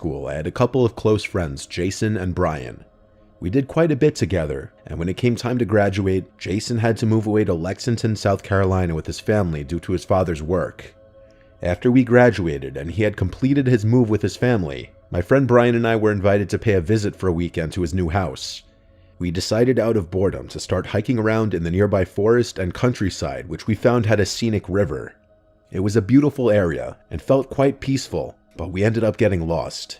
school, I had a couple of close friends, Jason and Brian. We did quite a bit together, and when it came time to graduate, Jason had to move away to Lexington, South Carolina with his family due to his father's work. After we graduated and he had completed his move with his family, my friend Brian and I were invited to pay a visit for a weekend to his new house. We decided out of boredom to start hiking around in the nearby forest and countryside, which we found had a scenic river. It was a beautiful area and felt quite peaceful, but we ended up getting lost.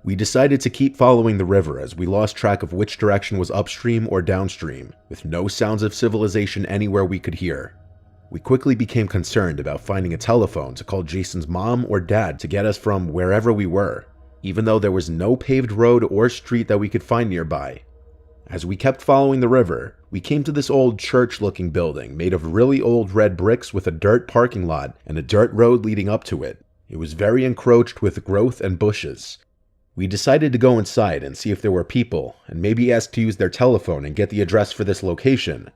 We decided to keep following the river as we lost track of which direction was upstream or downstream, with no sounds of civilization anywhere we could hear. We quickly became concerned about finding a telephone to call Jason's mom or dad to get us from wherever we were, even though there was no paved road or street that we could find nearby. As we kept following the river, we came to this old church-looking building made of really old red bricks with a dirt parking lot and a dirt road leading up to it. It was very encroached with growth and bushes. We decided to go inside and see if there were people, and maybe ask to use their telephone and get the address for this location.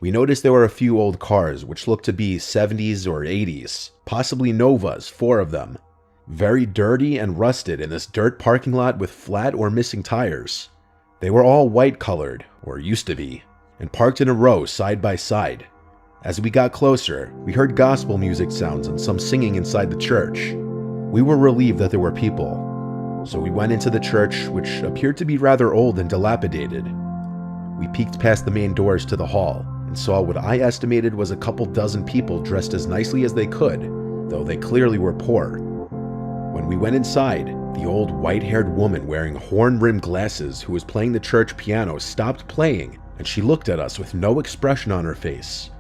We noticed there were a few old cars which looked to be 70s or 80s, possibly Novas, 4 of them. Very dirty and rusted in this dirt parking lot with flat or missing tires. They were all white colored, or used to be, and parked in a row side by side. As we got closer, we heard gospel music sounds and some singing inside the church. We were relieved that there were people, so we went into the church, which appeared to be rather old and dilapidated. We peeked past the main doors to the hall and saw what I estimated was a couple dozen people dressed as nicely as they could, though they clearly were poor. When we went inside, the old white-haired woman wearing horn-rimmed glasses who was playing the church piano stopped playing, and she looked at us with no expression on her face.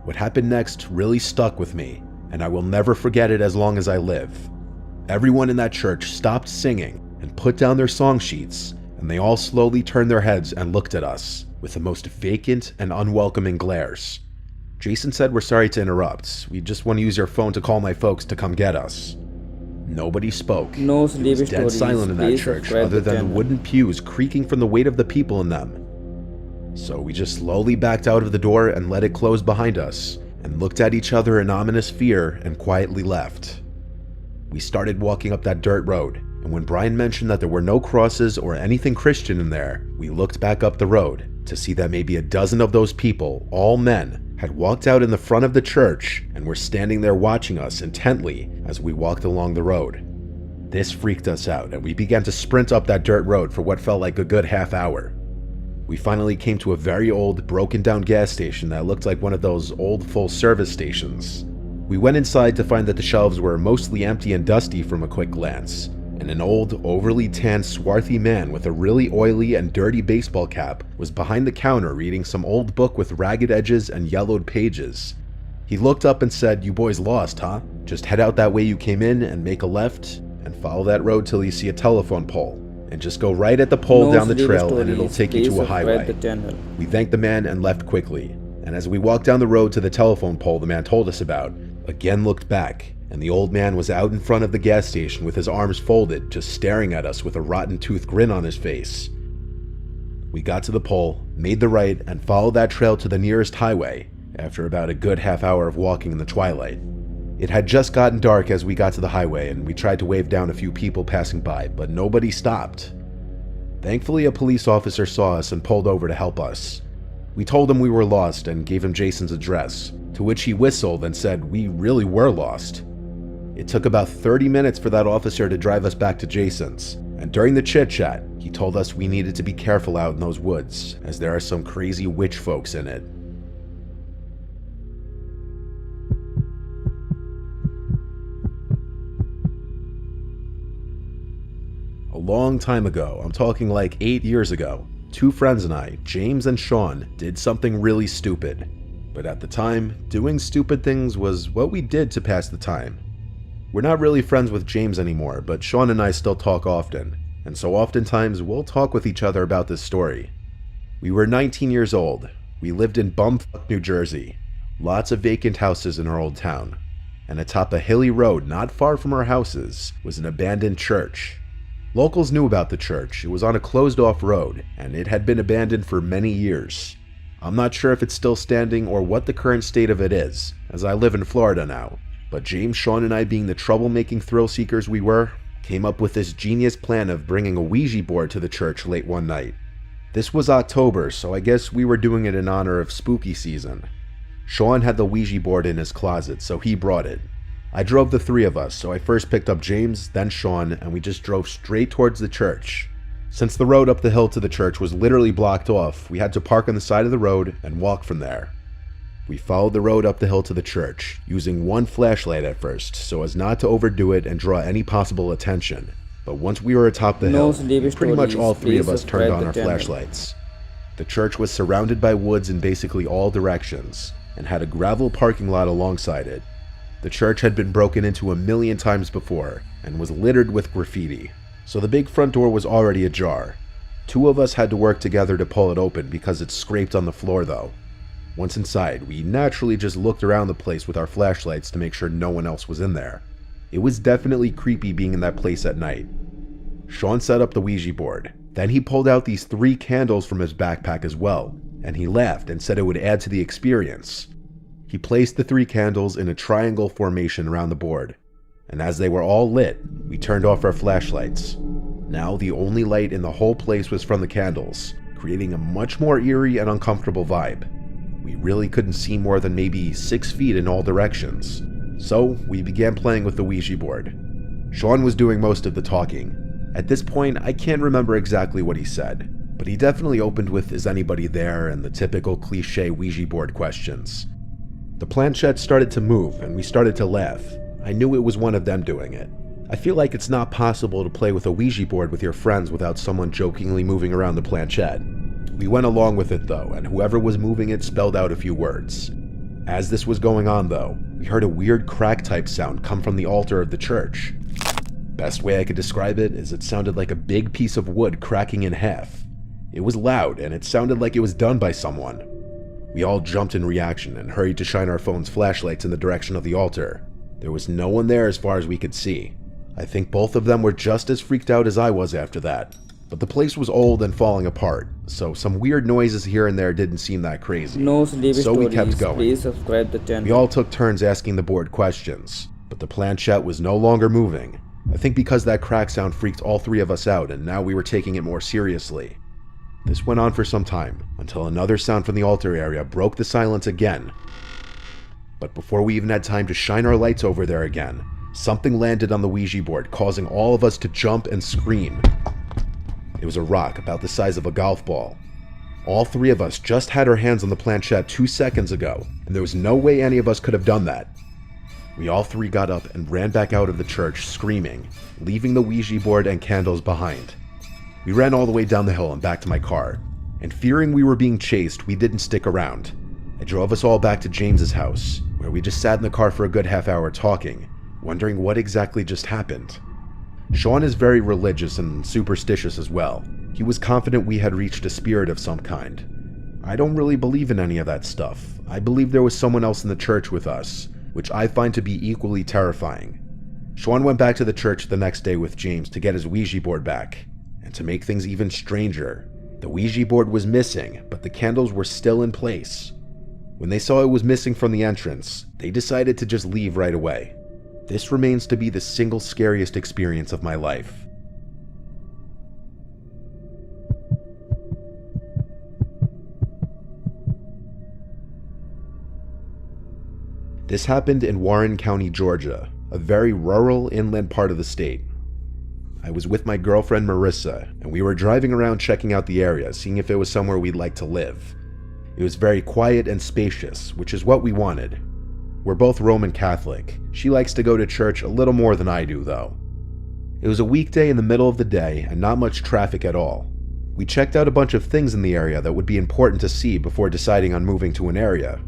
What happened next really stuck with me, and I will never forget it as long as I live. Everyone in that church stopped singing and put down their song sheets, and they all slowly turned their heads and looked at us with the most vacant and unwelcoming glares. Jason said, "We're sorry to interrupt. We just want to use your phone to call my folks to come get us." Nobody spoke. No It sleepy was dead stories. silent in that Please church, subscribe other the than the channel. wooden pews creaking from the weight of the people in them. So we just slowly backed out of the door and let it close behind us, and looked at each other in ominous fear and quietly left. We started walking up that dirt road, and when Brian mentioned that there were no crosses or anything Christian in there, we looked back up the road to see that maybe a dozen of those people, all men, had walked out in the front of the church and were standing there watching us intently as we walked along the road. This freaked us out, and we began to sprint up that dirt road for what felt like a good half hour. We finally came to a very old, broken-down gas station that looked like one of those old full-service stations. We went inside to find that the shelves were mostly empty and dusty from a quick glance, and an old, overly tanned, swarthy man with a really oily and dirty baseball cap was behind the counter reading some old book with ragged edges and yellowed pages. He looked up and said, "You boys lost, huh? Just head out that way you came in and make a left, and follow that road till you see a telephone pole, and just go right at the pole down the trail and it'll take you to a highway." We thanked the man and left quickly, and as we walked down the road to the telephone pole the man told us about, again looked back, and the old man was out in front of the gas station with his arms folded, just staring at us with a rotten-toothed grin on his face. We got to the pole, made the right, and followed that trail to the nearest highway, after about a good half hour of walking in the twilight. It had just gotten dark as we got to the highway, and we tried to wave down a few people passing by, but nobody stopped. Thankfully, a police officer saw us and pulled over to help us. We told him we were lost and gave him Jason's address, to which he whistled and said we really were lost. It took about 30 minutes for that officer to drive us back to Jason's, and during the chit-chat, he told us we needed to be careful out in those woods, as there are some crazy witch folks in it. A long time ago, I'm talking like 8 years ago, 2 friends and I, James and Sean, did something really stupid. But at the time, doing stupid things was what we did to pass the time. We're not really friends with James anymore, but Sean and I still talk often, and so oftentimes we'll talk with each other about this story. We were 19 years old. We lived in bumfuck New Jersey. Lots of vacant houses in our old town. And atop a hilly road not far from our houses was an abandoned church. Locals knew about the church. It was on a closed-off road, and it had been abandoned for many years. I'm not sure if it's still standing or what the current state of it is, as I live in Florida now. But James, Sean, and I, being the troublemaking thrill seekers we were, came up with this genius plan of bringing a Ouija board to the church late one night. This was October, so I guess we were doing it in honor of spooky season. Sean had the Ouija board in his closet, so he brought it. I drove the three of us, so I first picked up James, then Sean, and we just drove straight towards the church. Since the road up the hill to the church was literally blocked off, we had to park on the side of the road and walk from there. We followed the road up the hill to the church, using one flashlight at first, so as not to overdo it and draw any possible attention. But once we were atop the hill, pretty much all three of us turned on our flashlights. The church was surrounded by woods in basically all directions, and had a gravel parking lot alongside it. The church had been broken into 1,000,000 times before, and was littered with graffiti, so the big front door was already ajar. Two of us had to work together to pull it open because it scraped on the floor though. Once inside, we naturally just looked around the place with our flashlights to make sure no one else was in there. It was definitely creepy being in that place at night. Sean set up the Ouija board. Then he pulled out these 3 candles from his backpack as well, and he laughed and said it would add to the experience. He placed the 3 candles in a triangle formation around the board, and as they were all lit, we turned off our flashlights. Now the only light in the whole place was from the candles, creating a much more eerie and uncomfortable vibe. We really couldn't see more than maybe 6 feet in all directions, so we began playing with the Ouija board. Sean was doing most of the talking. At this point, I can't remember exactly what he said, but he definitely opened with "Is anybody there?" and the typical cliche Ouija board questions. The planchette started to move and we started to laugh. I knew it was one of them doing it. I feel like it's not possible to play with a Ouija board with your friends without someone jokingly moving around the planchette. We went along with it though, and whoever was moving it spelled out a few words. As this was going on though, we heard a weird crack type sound come from the altar of the church. Best way I could describe it is it sounded like a big piece of wood cracking in half. It was loud and it sounded like it was done by someone. We all jumped in reaction and hurried to shine our phone's flashlights in the direction of the altar. There was no one there as far as we could see. I think both of them were just as freaked out as I was after that. But the place was old and falling apart, so some weird noises here and there didn't seem that crazy. So we kept going. Please subscribe the channel. We all took turns asking the board questions, but the planchette was no longer moving. I think because that crack sound freaked all 3 of us out and now we were taking it more seriously. This went on for some time, until another sound from the altar area broke the silence again. But before we even had time to shine our lights over there again, something landed on the Ouija board, causing all of us to jump and scream. It was a rock about the size of a golf ball. All 3 of us just had our hands on the planchette 2 seconds ago, and there was no way any of us could have done that. We all 3 got up and ran back out of the church screaming, leaving the Ouija board and candles behind. We ran all the way down the hill and back to my car, and fearing we were being chased, we didn't stick around. I drove us all back to James's house, where we just sat in the car for a good half hour talking, wondering what exactly just happened. Sean is very religious and superstitious as well. He was confident we had reached a spirit of some kind. I don't really believe in any of that stuff. I believe there was someone else in the church with us, which I find to be equally terrifying. Sean went back to the church the next day with James to get his Ouija board back. And to make things even stranger, the Ouija board was missing, but the candles were still in place. When they saw it was missing from the entrance, they decided to just leave right away. This remains to be the single scariest experience of my life. This happened in Warren County, Georgia, a very rural inland part of the state. I was with my girlfriend Marissa, and we were driving around checking out the area, seeing if it was somewhere we'd like to live. It was very quiet and spacious, which is what we wanted. We're both Roman Catholic. She likes to go to church a little more than I do, though. It was a weekday in the middle of the day and not much traffic at all. We checked out a bunch of things in the area that would be important to see before deciding on moving to an area.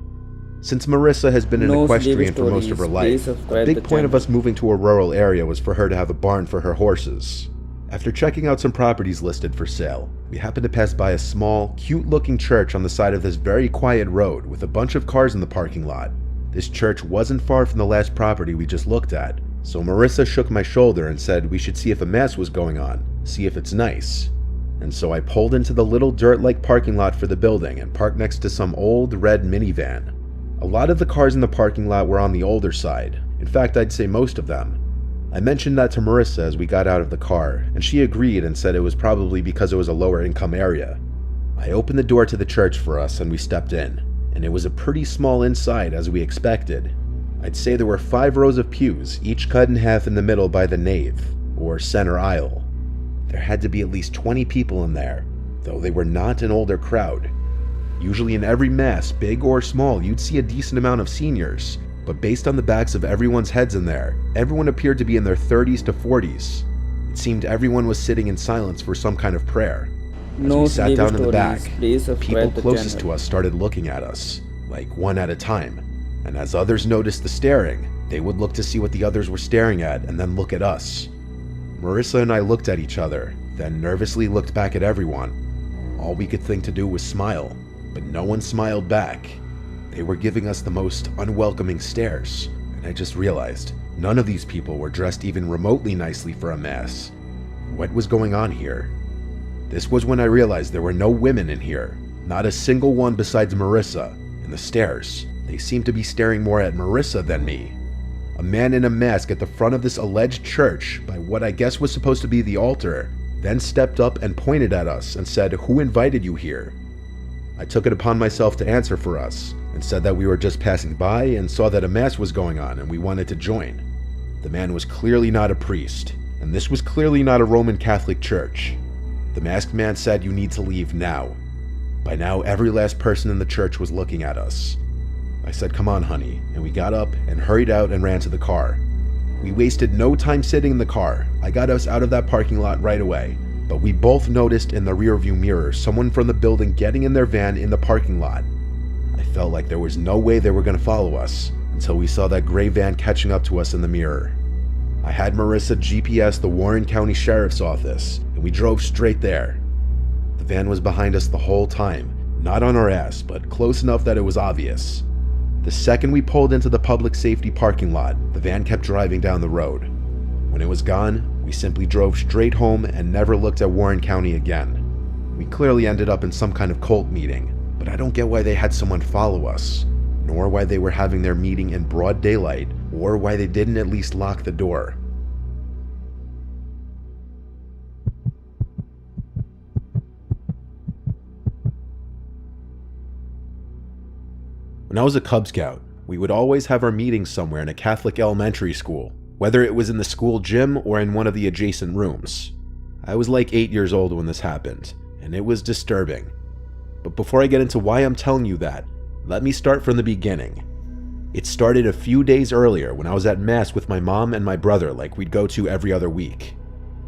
Since Marissa has been an equestrian for most of her life, a big point of us moving to a rural area was for her to have a barn for her horses. After checking out some properties listed for sale, we happened to pass by a small, cute-looking church on the side of this very quiet road with a bunch of cars in the parking lot. This church wasn't far from the last property we just looked at, so Marissa shook my shoulder and said we should see if a mass was going on, see if it's nice. And so I pulled into the little dirt-like parking lot for the building and parked next to some old red minivan. A lot of the cars in the parking lot were on the older side. In fact, I'd say most of them. I mentioned that to Marissa as we got out of the car, and she agreed and said it was probably because it was a lower income area. I opened the door to the church for us and we stepped in, and it was a pretty small inside as we expected. I'd say there were 5 rows of pews, each cut in half in the middle by the nave, or center aisle. There had to be at least 20 people in there, though they were not an older crowd. Usually in every mass, big or small, you'd see a decent amount of seniors, but based on the backs of everyone's heads in there, everyone appeared to be in their 30s to 40s. It seemed everyone was sitting in silence for some kind of prayer. As we sat down in the back, people closest to us started looking at us, like one at a time, and as others noticed the staring, they would look to see what the others were staring at and then look at us. Marissa and I looked at each other, then nervously looked back at everyone. All we could think to do was smile, but no one smiled back. They were giving us the most unwelcoming stares, and I just realized none of these people were dressed even remotely nicely for a mass. What was going on here? This was when I realized there were no women in here, not a single one besides Marissa, and the stares. They seemed to be staring more at Marissa than me. A man in a mask at the front of this alleged church, by what I guess was supposed to be the altar, then stepped up and pointed at us and said, "Who invited you here?" I took it upon myself to answer for us, and said that we were just passing by and saw that a mass was going on and we wanted to join. The man was clearly not a priest, and this was clearly not a Roman Catholic church. The masked man said, "You need to leave now." By now, every last person in the church was looking at us. I said, "Come on, honey," and we got up and hurried out and ran to the car. We wasted no time sitting in the car. I got us out of that parking lot right away, but we both noticed in the rearview mirror someone from the building getting in their van in the parking lot. I felt like there was no way they were going to follow us until we saw that gray van catching up to us in the mirror. I had Marissa GPS the Warren County Sheriff's Office, and we drove straight there. The van was behind us the whole time, not on our ass, but close enough that it was obvious. The second we pulled into the public safety parking lot, the van kept driving down the road. When it was gone, we simply drove straight home and never looked at Warren County again. We clearly ended up in some kind of cult meeting, but I don't get why they had someone follow us, nor why they were having their meeting in broad daylight, or why they didn't at least lock the door. When I was a Cub Scout, we would always have our meetings somewhere in a Catholic elementary school, whether it was in the school gym or in one of the adjacent rooms. I was like 8 years old when this happened, and it was disturbing. But before I get into why I'm telling you that, let me start from the beginning. It started a few days earlier when I was at Mass with my mom and my brother like we'd go to every other week.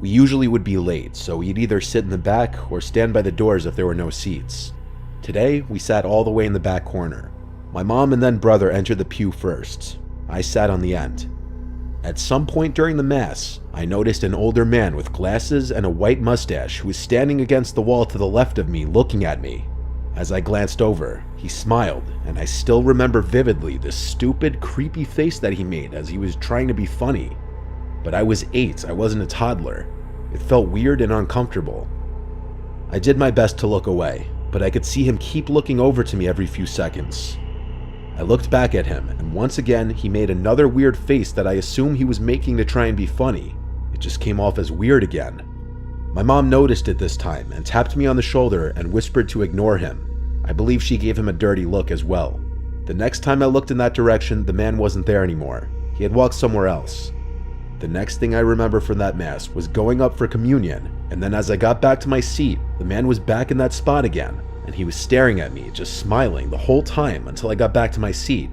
We usually would be late, so we'd either sit in the back or stand by the doors if there were no seats. Today, we sat all the way in the back corner. My mom and then brother entered the pew first. I sat on the end. At some point during the Mass, I noticed an older man with glasses and a white mustache who was standing against the wall to the left of me looking at me. As I glanced over, he smiled, and I still remember vividly the stupid, creepy face that he made as he was trying to be funny. But I was 8, I wasn't a toddler. It felt weird and uncomfortable. I did my best to look away, but I could see him keep looking over to me every few seconds. I looked back at him, and once again, he made another weird face that I assume he was making to try and be funny. It just came off as weird again. My mom noticed it this time and tapped me on the shoulder and whispered to ignore him. I believe she gave him a dirty look as well. The next time I looked in that direction, the man wasn't there anymore. He had walked somewhere else. The next thing I remember from that Mass was going up for communion, and then as I got back to my seat, the man was back in that spot again, and he was staring at me, just smiling the whole time until I got back to my seat.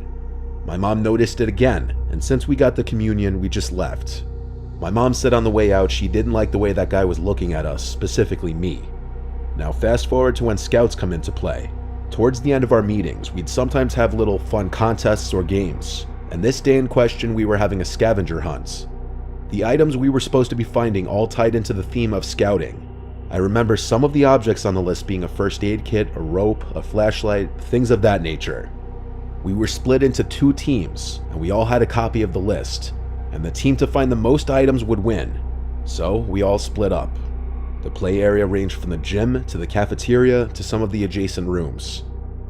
My mom noticed it again, and since we got the communion, we just left. My mom said on the way out she didn't like the way that guy was looking at us, specifically me. Now fast forward to when scouts come into play. Towards the end of our meetings, we'd sometimes have little fun contests or games, and this day in question we were having a scavenger hunt. The items we were supposed to be finding all tied into the theme of scouting. I remember some of the objects on the list being a first aid kit, a rope, a flashlight, things of that nature. We were split into 2 teams, and we all had a copy of the list, and the team to find the most items would win, so we all split up. The play area ranged from the gym to the cafeteria to some of the adjacent rooms.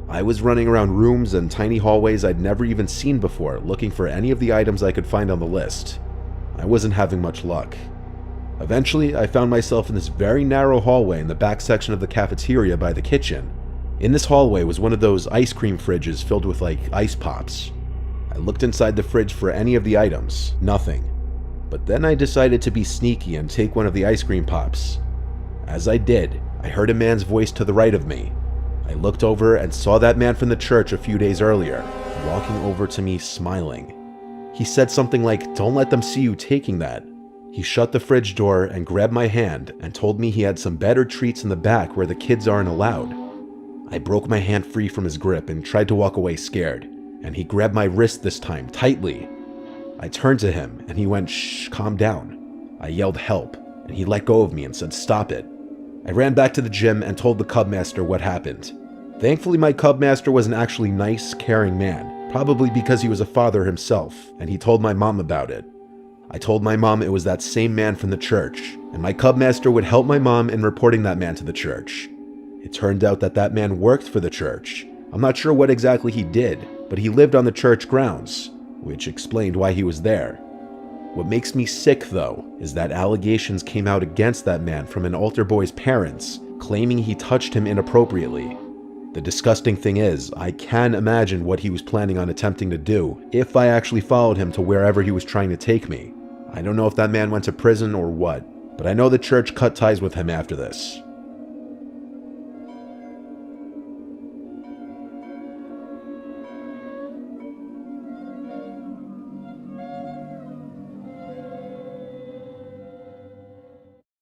I was running around rooms and tiny hallways I'd never even seen before, looking for any of the items I could find on the list. I wasn't having much luck. Eventually, I found myself in this very narrow hallway in the back section of the cafeteria by the kitchen. In this hallway was one of those ice cream fridges filled with ice pops. I looked inside the fridge for any of the items, nothing. But then I decided to be sneaky and take one of the ice cream pops. As I did, I heard a man's voice to the right of me. I looked over and saw that man from the church a few days earlier, walking over to me smiling. He said something like, "Don't let them see you taking that." He shut the fridge door and grabbed my hand and told me he had some better treats in the back where the kids aren't allowed. I broke my hand free from his grip and tried to walk away scared, and he grabbed my wrist this time tightly. I turned to him and he went, "Shh, calm down." I yelled help, and he let go of me and said, "Stop it." I ran back to the gym and told the Cub Master what happened. Thankfully, my Cub Master was an actually nice, caring man, probably because he was a father himself, and he told my mom about it. I told my mom it was that same man from the church, and my Cub Master would help my mom in reporting that man to the church. It turned out that that man worked for the church. I'm not sure what exactly he did, but he lived on the church grounds, which explained why he was there. What makes me sick, though, is that allegations came out against that man from an altar boy's parents, claiming he touched him inappropriately. The disgusting thing is, I can imagine what he was planning on attempting to do if I actually followed him to wherever he was trying to take me. I don't know if that man went to prison or what, but I know the church cut ties with him after this.